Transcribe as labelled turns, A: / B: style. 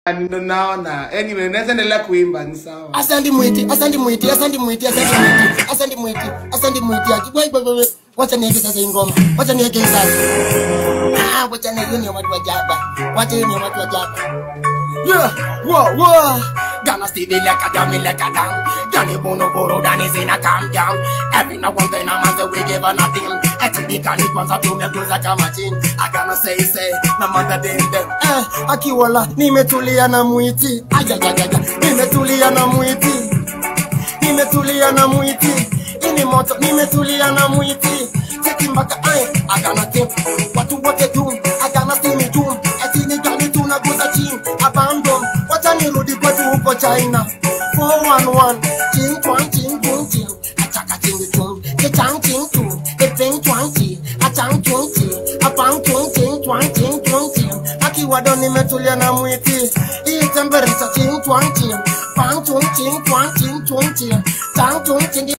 A: Naona anyway naendelea kuimba ni sawa.
B: Asante mwiti. Wacha niweke sasa ngoma. Wacha niweke sasa. Wacha niweke ni watu wa jaba. Yeah, wow. Gonna see the like a down. Johnny Bono Boro Danny Zina calm down. Every now and then I'm answer we give her nothing. Actually can it was a to me close like a machine. I gonna say no matter them. Akiwala nimetulia na muiti. Nimetulia na muiti. Ini moto nimetulia na muiti. Take mbaka I gonna think what they do. I gonna see me do. Atini gani tunaguza chini. Abandon. Wacha nirudi kwetu huko China. 411 ching twang ching chung ching. Achaka ching chung. Ke chang ching chung. Ke ching twang ching. Achang chung ching. Apang chung ching twang ching chung ching. Akiwado nimetulia na muiti. Hii temperature ching twang ching. Pang chung ching twang ching chung ching. Chang chung ching.